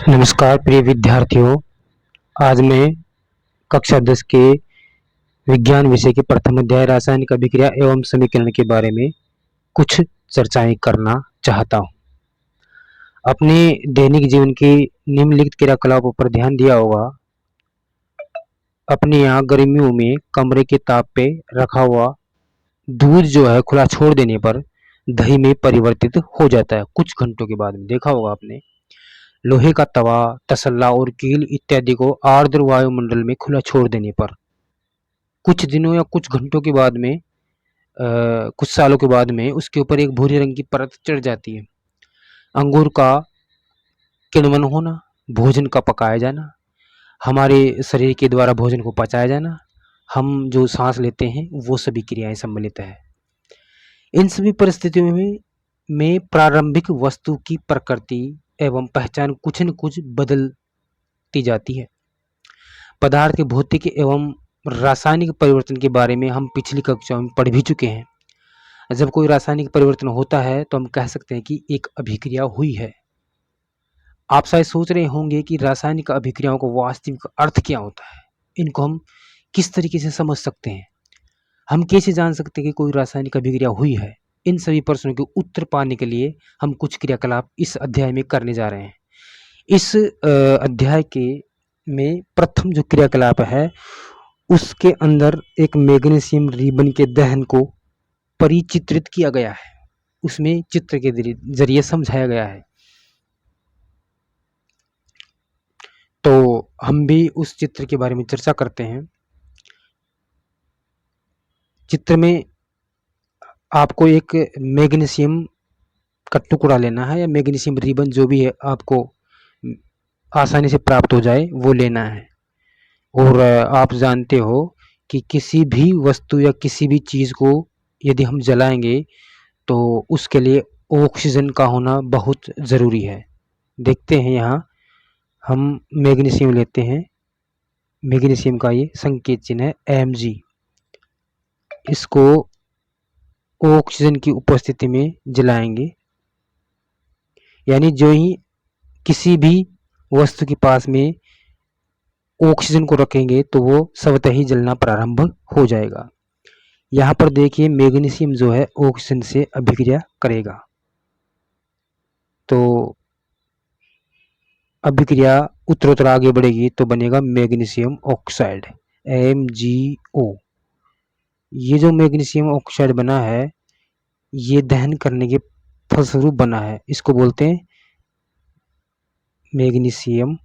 नमस्कार प्रिय विद्यार्थियों। आज मैं कक्षा 10 के विज्ञान विषय के प्रथम अध्याय रासायनिक अभिक्रिया एवं समीकरण के बारे में कुछ चर्चाएं करना चाहता हूं। अपने दैनिक जीवन की निम्नलिखित क्रियाकलापों पर ध्यान दिया होगा। अपने यहाँ गर्मियों में कमरे के ताप पे रखा हुआ दूध जो है खुला छोड़ देने पर दही में परिवर्तित हो जाता है कुछ घंटों के बाद में। देखा होगा आपने। लोहे का तवा, तसल्ला और कील इत्यादि को आर्द्र वायुमंडल में खुला छोड़ देने पर कुछ दिनों या कुछ घंटों के बाद में कुछ सालों के बाद में उसके ऊपर एक भूरे रंग की परत चढ़ जाती है। अंगूर का किण्वन होना, भोजन का पकाया जाना, हमारे शरीर के द्वारा भोजन को पचाया जाना, हम जो सांस लेते हैं वो सभी क्रियाएं सम्मिलित है। इन सभी परिस्थितियों में प्रारंभिक वस्तु की प्रकृति एवं पहचान कुछ न कुछ बदलती जाती है। पदार्थ के भौतिक एवं रासायनिक परिवर्तन के बारे में हम पिछली कक्षाओं में पढ़ भी चुके हैं। जब कोई रासायनिक परिवर्तन होता है तो हम कह सकते हैं कि एक अभिक्रिया हुई है। आप शायद सोच रहे होंगे कि रासायनिक अभिक्रियाओं का वास्तविक अर्थ क्या होता है, इनको हम किस तरीके से समझ सकते हैं, हम कैसे जान सकते हैं कि कोई रासायनिक अभिक्रिया हुई है। इन सभी प्रश्नों के उत्तर पाने के लिए हम कुछ क्रियाकलाप इस अध्याय में करने जा रहे हैं। इस अध्याय के में प्रथम जो क्रियाकलाप है उसके अंदर एक मैग्नीशियम रिबन के दहन को परिचित्रित किया गया है, उसमें चित्र के जरिए समझाया गया है। तो हम भी उस चित्र के बारे में चर्चा करते हैं। चित्र में आपको एक मैग्नीशियम का टुकड़ा लेना है या मैग्नीशियम रिबन जो भी है आपको आसानी से प्राप्त हो जाए वो लेना है। और आप जानते हो कि किसी भी वस्तु या किसी भी चीज़ को यदि हम जलाएंगे तो उसके लिए ऑक्सीजन का होना बहुत ज़रूरी है। देखते हैं यहाँ हम मैग्नीशियम लेते हैं, मैग्नीशियम का ये संकेत चिन्ह है Mg। इसको ऑक्सीजन की उपस्थिति में जलाएंगे, यानी जो ही किसी भी वस्तु के पास में ऑक्सीजन को रखेंगे तो वो स्वतः ही जलना प्रारंभ हो जाएगा। यहाँ पर देखिए मैग्नीशियम जो है ऑक्सीजन से अभिक्रिया करेगा तो अभिक्रिया उत्तरोत्तर आगे बढ़ेगी तो बनेगा मैग्नीशियम ऑक्साइड MgO। ये जो मैग्नीशियम ऑक्साइड बना है ये दहन करने के फलस्वरूप बना है, इसको बोलते हैं मैग्नीशियम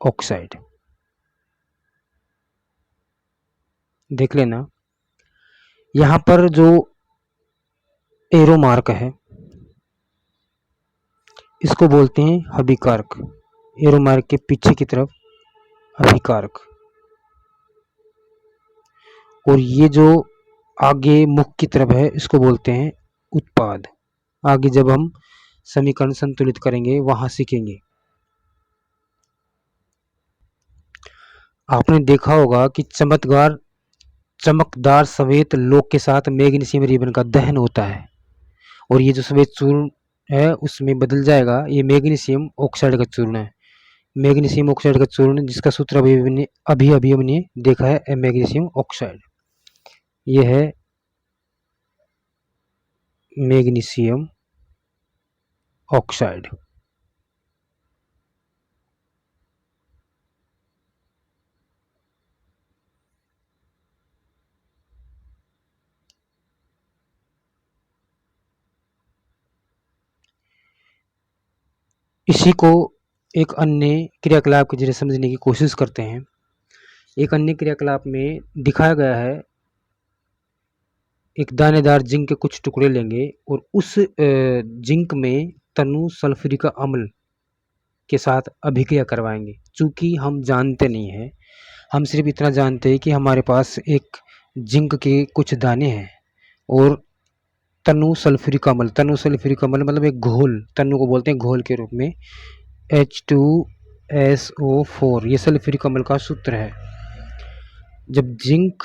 ऑक्साइड। देख लेना यहाँ पर जो एरो मार्क है इसको बोलते हैं अभिकारक। एरो मार्क के पीछे की तरफ अभिकारक। और ये जो आगे मुख की तरफ है इसको बोलते हैं उत्पाद। आगे जब हम समीकरण संतुलित करेंगे वहां सीखेंगे। आपने देखा होगा कि चमकदार श्वेत लोक के साथ मैग्नीशियम रिबन का दहन होता है और ये जो श्वेत चूर्ण है उसमें बदल जाएगा। ये मैग्नीशियम ऑक्साइड का चूर्ण है। मैग्नीशियम ऑक्साइड का चूर्ण जिसका सूत्र अभी हमने देखा है मैग्नीशियम ऑक्साइड। ये है मैग्नीशियम ऑक्साइड। इसी को एक अन्य क्रियाकलाप के जरिए समझने की कोशिश करते हैं। एक अन्य क्रियाकलाप में दिखाया गया है एक दानेदार जिंक के कुछ टुकड़े लेंगे और उस जिंक में तनु सल्फ्यूरिक अम्ल के साथ अभिक्रिया करवाएंगे। चूंकि हम जानते नहीं हैं, हम सिर्फ इतना जानते हैं कि हमारे पास एक जिंक के कुछ दाने हैं और तनु सल्फ्यूरिक अम्ल मतलब एक घोल, तनु को बोलते हैं घोल के रूप में H2SO4 ये सल्फ्यूरिक अम्ल का सूत्र है। जब जिंक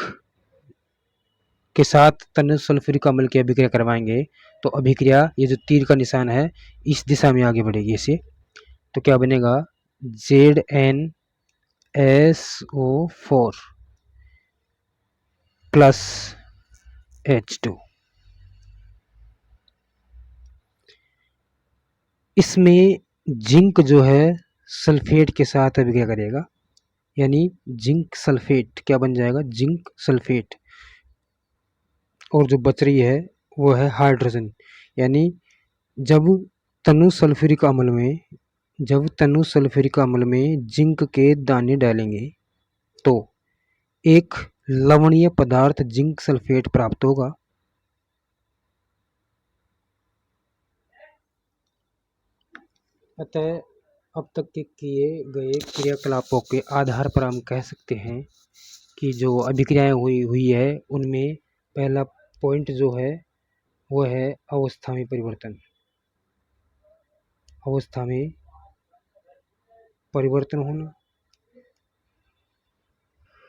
के साथ तनु सल्फ्यूरिक अम्ल की अभिक्रिया करवाएंगे तो अभिक्रिया ये जो तीर का निशान है इस दिशा में आगे बढ़ेगी इसे, तो क्या बनेगा ZnSO4 प्लस H2। इसमें जिंक जो है सल्फेट के साथ अभिक्रिया करेगा, यानी जिंक सल्फेट क्या बन जाएगा, जिंक सल्फेट। और जो बच रही है वो है हाइड्रोजन, यानी जब तनु सल्फ्यूरिक अम्ल में जिंक के दाने डालेंगे तो एक लवणीय पदार्थ जिंक सल्फेट प्राप्त होगा। अतः अब तक के किए गए क्रियाकलापों के आधार पर हम कह सकते हैं कि जो अभिक्रियाएं हुई है उनमें पहला पॉइंट जो है वो है अवस्था में परिवर्तन। अवस्था में परिवर्तन होना।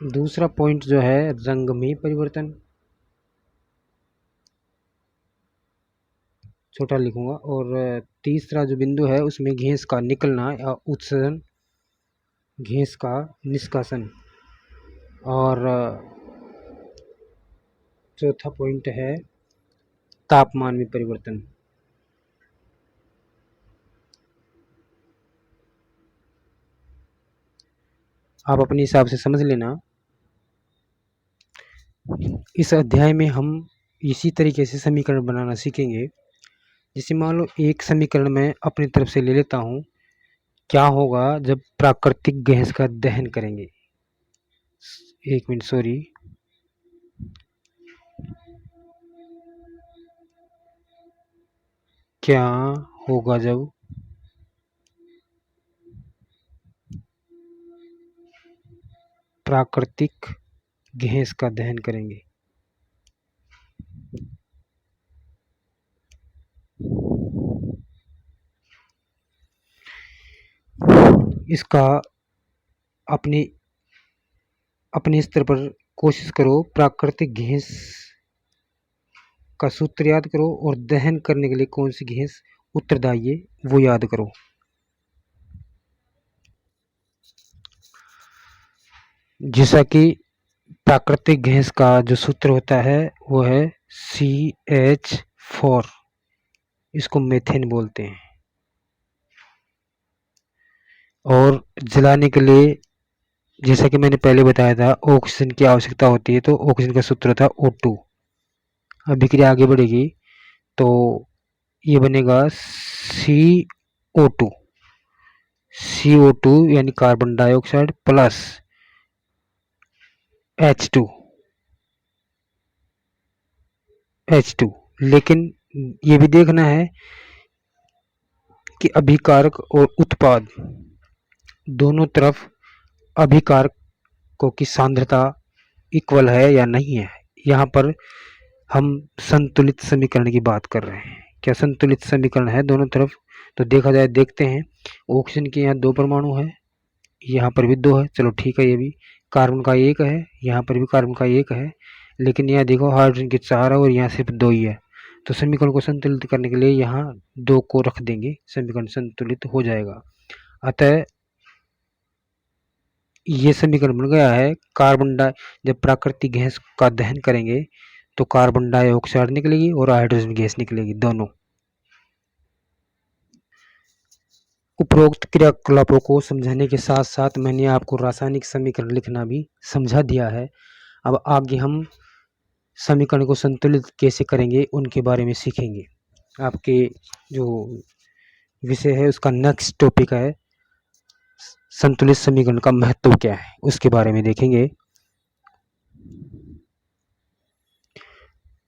दूसरा पॉइंट जो है रंग में परिवर्तन, छोटा लिखूंगा। और तीसरा जो बिंदु है उसमें गैस का निकलना या उत्सर्जन, गैस का निष्कासन। और चौथा पॉइंट है तापमान में परिवर्तन। आप अपने हिसाब से समझ लेना। इस अध्याय में हम इसी तरीके से समीकरण बनाना सीखेंगे। जैसे मान लो एक समीकरण मैं अपनी तरफ से ले लेता हूँ, क्या होगा जब प्राकृतिक गैस का दहन करेंगे। एक मिनट, सॉरी, क्या होगा जब प्राकृतिक गैस का दहन करेंगे। इसका अपने स्तर पर कोशिश करो, प्राकृतिक गैस का सूत्र याद करो और दहन करने के लिए कौन सी गैस उत्तरदायी है वो याद करो। जैसा कि प्राकृतिक गैस का जो सूत्र होता है वो है CH4, इसको मीथेन बोलते हैं। और जलाने के लिए जैसा कि मैंने पहले बताया था ऑक्सीजन की आवश्यकता होती है, तो ऑक्सीजन का सूत्र था O2। अभिक्रिया आगे बढ़ेगी तो ये बनेगा CO2 यानी कार्बन डाइऑक्साइड प्लस H2। लेकिन ये भी देखना है कि अभिकारक और उत्पाद दोनों तरफ अभिकारकों की सांद्रता इक्वल है या नहीं है। यहाँ पर हम संतुलित समीकरण की बात कर रहे हैं। क्या संतुलित समीकरण है दोनों तरफ? तो देखा जाए, देखते हैं। ऑक्सीजन के यहाँ 2 परमाणु है, यहाँ पर भी 2 है, चलो ठीक है। ये भी कार्बन का 1 है, यहाँ पर भी कार्बन का 1 है, लेकिन यहाँ देखो हाइड्रोजन के 4 है और यहाँ सिर्फ 2 ही है। तो समीकरण को संतुलित करने के लिए यहाँ 2 को रख देंगे, समीकरण संतुलित हो जाएगा। अतः ये समीकरण बन गया है जब प्राकृतिक गैस का दहन करेंगे तो कार्बन डाइऑक्साइड निकलेगी और हाइड्रोजन गैस निकलेगी, दोनों। उपरोक्त क्रियाकलापों को समझाने के साथ साथ मैंने आपको रासायनिक समीकरण लिखना भी समझा दिया है। अब आगे हम समीकरण को संतुलित कैसे करेंगे उनके बारे में सीखेंगे। आपके जो विषय है उसका नेक्स्ट टॉपिक है संतुलित समीकरण का महत्व क्या है, उसके बारे में देखेंगे।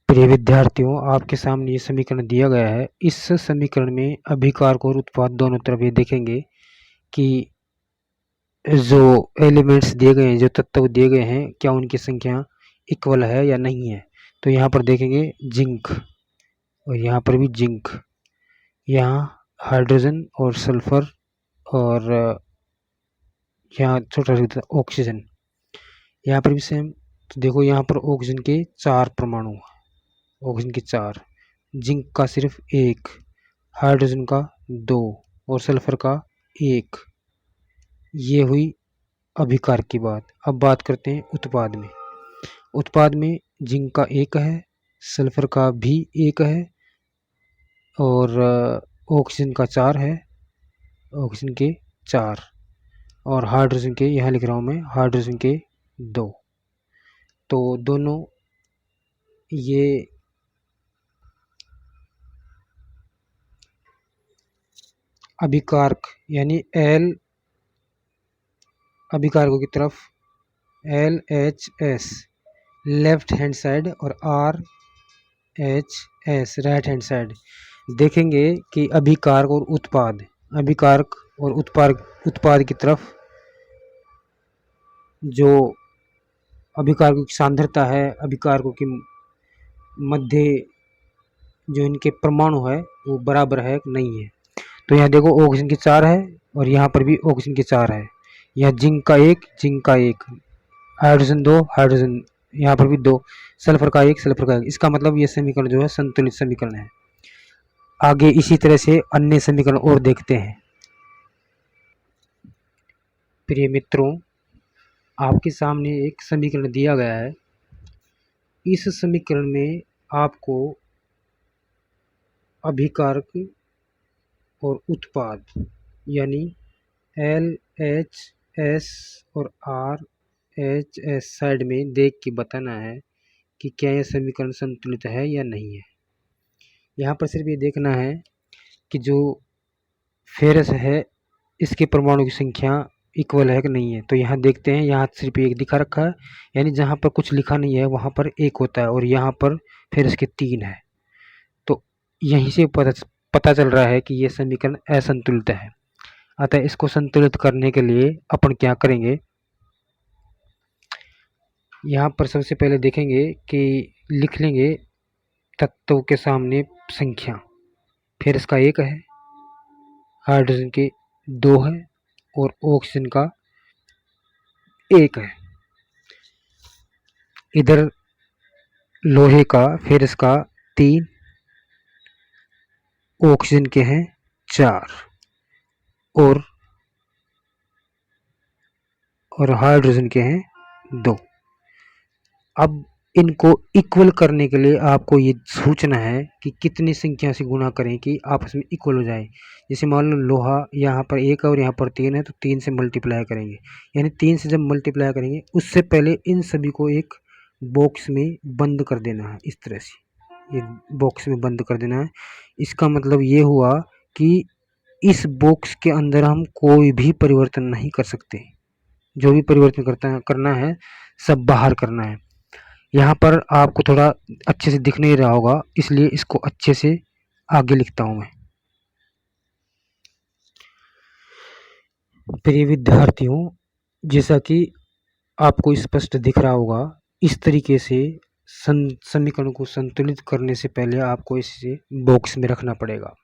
प्रिय विद्यार्थियों, आपके सामने ये समीकरण दिया गया है। इस समीकरण में अभिकारक और उत्पाद दोनों तरफ ये देखेंगे कि जो एलिमेंट्स दिए गए हैं, जो तत्व दिए गए हैं, क्या उनकी संख्या इक्वल है या नहीं है। तो यहाँ पर देखेंगे जिंक और यहाँ पर भी जिंक, यहाँ हाइड्रोजन और सल्फर, और यहाँ छोटा सा ऑक्सीजन, यहाँ पर भी सेम। तो देखो यहाँ पर ऑक्सीजन के 4 परमाणु, ऑक्सीजन के 4, जिंक का सिर्फ 1, हाइड्रोजन का 2 और सल्फर का 1। ये हुई अभिकार की बात। अब बात करते हैं उत्पाद में। उत्पाद में जिंक का 1 है, सल्फर का भी 1 है और ऑक्सीजन का 4 है, ऑक्सीजन के 4 और हाइड्रोजन के, यहाँ लिख रहा हूँ मैं, हाइड्रोजन के 2। तो दोनों ये अभिकारक यानी एल अभिकारकों की तरफ LHS लेफ्ट हैंड साइड और RHS राइट हैंड साइड देखेंगे कि अभिकारक और उत्पाद, अभिकारक और उत्पाद की तरफ जो अभिकारकों की सांद्रता है, अभिकारकों की मध्य जो इनके परमाणु है वो बराबर है नहीं है। तो यहाँ देखो ऑक्सीजन की 4 है और यहाँ पर भी ऑक्सीजन की 4 है। यहाँ जिंक का 1, जिंक का 1, हाइड्रोजन 2, हाइड्रोजन यहाँ पर भी 2, सल्फर का 1, सल्फर का 1। इसका मतलब ये समीकरण जो है संतुलित समीकरण है। आगे इसी तरह से अन्य समीकरण और देखते हैं। प्रिय मित्रों, आपके सामने एक समीकरण दिया गया है। इस समीकरण में आपको अभिकारक और उत्पाद यानी LHS और RHS साइड में देख के बताना है कि क्या यह समीकरण संतुलित है या नहीं है। यहाँ पर सिर्फ ये देखना है कि जो फेरस है इसके परमाणु की संख्या इक्वल है कि नहीं है। तो यहाँ देखते हैं, यहाँ सिर्फ 1 दिखा रखा है, यानी जहाँ पर कुछ लिखा नहीं है वहाँ पर 1 होता है और यहाँ पर फेरस के 3 है। तो यहीं से पता चल रहा है कि ये समीकरण असंतुलित है। अतः इसको संतुलित करने के लिए अपन क्या करेंगे, यहाँ पर सबसे पहले देखेंगे कि लिख लेंगे तत्वों के सामने संख्या। फिर इसका 1 है, हाइड्रोजन के 2 है और ऑक्सीजन का 1 है। इधर लोहे का फिर इसका 3, ऑक्सीजन के हैं 4 और हाइड्रोजन के हैं 2। अब इनको इक्वल करने के लिए आपको ये सोचना है कि कितनी संख्या से गुणा करें कि आपस में इक्वल हो जाए। जैसे मान लो लोहा यहाँ पर 1 है और यहाँ पर 3 है, तो 3 से मल्टीप्लाई करेंगे, यानी 3 से जब मल्टीप्लाई करेंगे उससे पहले इन सभी को एक बॉक्स में बंद कर देना है। इस तरह से ये बॉक्स में बंद कर देना है। इसका मतलब ये हुआ कि इस बॉक्स के अंदर हम कोई भी परिवर्तन नहीं कर सकते। जो भी परिवर्तन करना है सब बाहर करना है। यहाँ पर आपको थोड़ा अच्छे से दिख नहीं रहा होगा, इसलिए इसको अच्छे से आगे लिखता हूँ मैं। प्रिय विद्यार्थियों, जैसा कि आपको स्पष्ट दिख रहा होगा, इस तरीके से समीकरण को संतुलित करने से पहले आपको इसे बॉक्स में रखना पड़ेगा।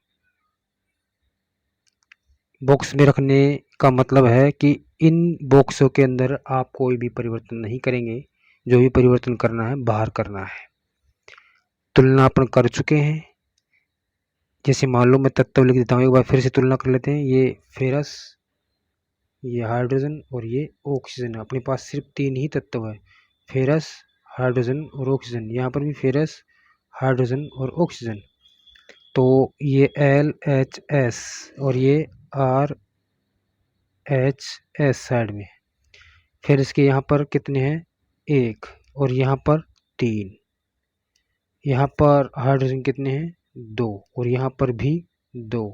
बॉक्स में रखने का मतलब है कि इन बॉक्सों के अंदर आप कोई भी परिवर्तन नहीं करेंगे। जो भी परिवर्तन करना है बाहर करना है। तुलना अपन कर चुके हैं। जैसे मान लो मैं तत्व लिख देता हूँ, एक बार फिर से तुलना कर लेते हैं। ये फेरस, ये हाइड्रोजन और ये ऑक्सीजन। अपने पास सिर्फ 3 ही तत्व है, फेरस, हाइड्रोजन और ऑक्सीजन। यहाँ पर भी फेरस, हाइड्रोजन और ऑक्सीजन। तो ये LHS और ये RHS साइड में। फिर इसके यहाँ पर कितने हैं, 1 और यहाँ पर 3। यहाँ पर हाइड्रोजन कितने हैं, 2 और यहाँ पर भी 2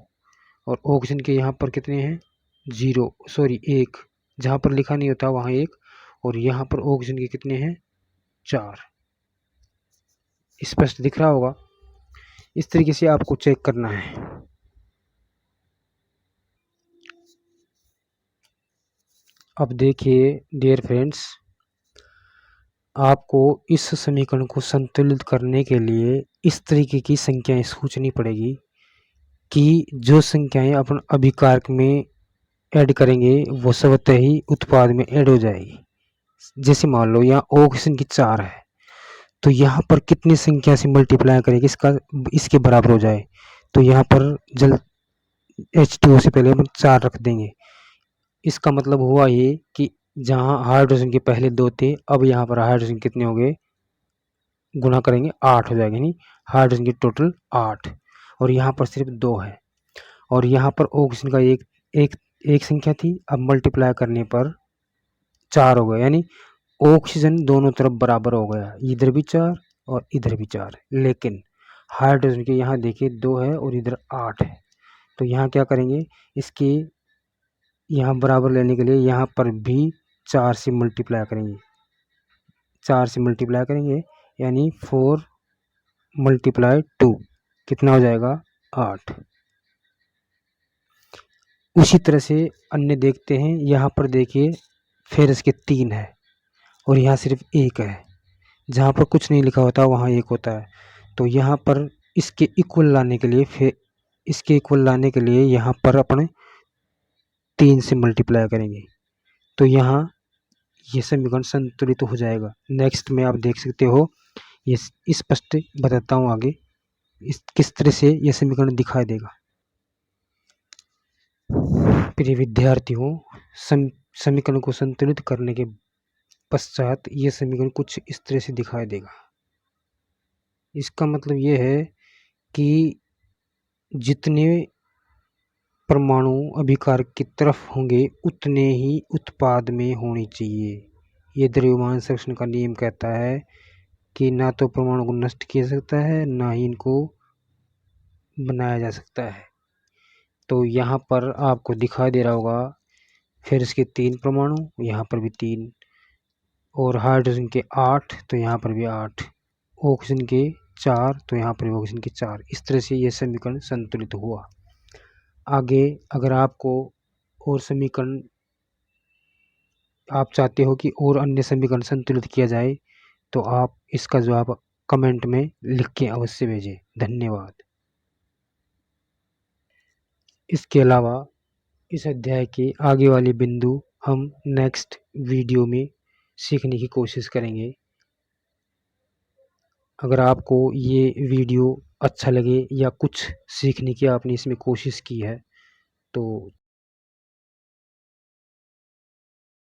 और ऑक्सीजन के यहाँ पर कितने हैं, 1। जहाँ पर लिखा नहीं होता वहाँ 1 और यहाँ पर ऑक्सीजन के कितने हैं, 4। स्पष्ट दिख रहा होगा। इस तरीके से आपको चेक करना है। अब देखिए डियर फ्रेंड्स, आपको इस समीकरण को संतुलित करने के लिए इस तरीके की संख्याएं सोचनी पड़ेगी कि जो संख्याएं अपन अभिकारक में ऐड करेंगे वो स्वतः ही उत्पाद में ऐड हो जाएगी। जैसे मान लो यहाँ ऑक्सीजन की 4 है, तो यहाँ पर कितनी संख्या से मल्टीप्लाई करेंगे इसका इसके बराबर हो जाए, तो यहाँ पर जल H2O से पहले हम 4 रख देंगे। इसका मतलब हुआ ये कि जहाँ हाइड्रोजन के पहले 2 थे, अब यहाँ पर हाइड्रोजन कितने हो गए, गुणा करेंगे 8 हो जाएगा, यानी हाइड्रोजन की टोटल 8, और यहाँ पर सिर्फ 2 है, और यहाँ पर ऑक्सीजन का एक संख्या थी, अब मल्टीप्लाई करने पर 4 हो गया, यानी ऑक्सीजन दोनों तरफ बराबर हो गया, इधर भी 4 और इधर भी 4। लेकिन हाइड्रोजन के यहाँ देखिए 2 है और इधर 8 है, तो यहाँ क्या करेंगे, इसके यहाँ बराबर लेने के लिए यहाँ पर भी 4 से मल्टीप्लाई करेंगे, 4 से मल्टीप्लाई करेंगे, यानी 4 × 2 कितना हो जाएगा, 8। उसी तरह से अन्य देखते हैं, यहाँ पर देखिए फिर इसके 3 है और यहाँ सिर्फ 1 है, जहाँ पर कुछ नहीं लिखा होता वहाँ 1 होता है, तो यहाँ पर इसके इक्वल लाने के लिए यहाँ पर अपने 3 से मल्टीप्लाई करेंगे, तो यहाँ ये समीकरण संतुलित हो जाएगा। नेक्स्ट में आप देख सकते हो, ये स्पष्ट बताता हूँ आगे इस किस तरह से यह समीकरण दिखाई देगा। प्रिय विद्यार्थियों, समीकरण को संतुलित करने के पश्चात यह समीकरण कुछ इस तरह से दिखाई देगा। इसका मतलब यह है कि जितने परमाणु अभिकार की तरफ होंगे उतने ही उत्पाद में होनी चाहिए। ये द्रव्यमान संरक्षण का नियम कहता है कि ना तो परमाणु को नष्ट किया जा सकता है, ना ही इनको बनाया जा सकता है। तो यहाँ पर आपको दिखाई दे रहा होगा, फिर इसके 3 परमाणु, यहाँ पर भी 3, और हाइड्रोजन के 8, तो यहाँ पर भी 8, ऑक्सीजन के 4, तो यहाँ पर भी ऑक्सीजन के 4। इस तरह से यह समीकरण संतुलित हुआ। आगे अगर आपको और समीकरण आप चाहते हो कि और अन्य समीकरण संतुलित किया जाए, तो आप इसका जवाब कमेंट में लिख के अवश्य भेजें। धन्यवाद। इसके अलावा इस अध्याय के आगे वाले बिंदु हम नेक्स्ट वीडियो में सीखने की कोशिश करेंगे। अगर आपको ये वीडियो अच्छा लगे या कुछ सीखने की आपने इसमें कोशिश की है, तो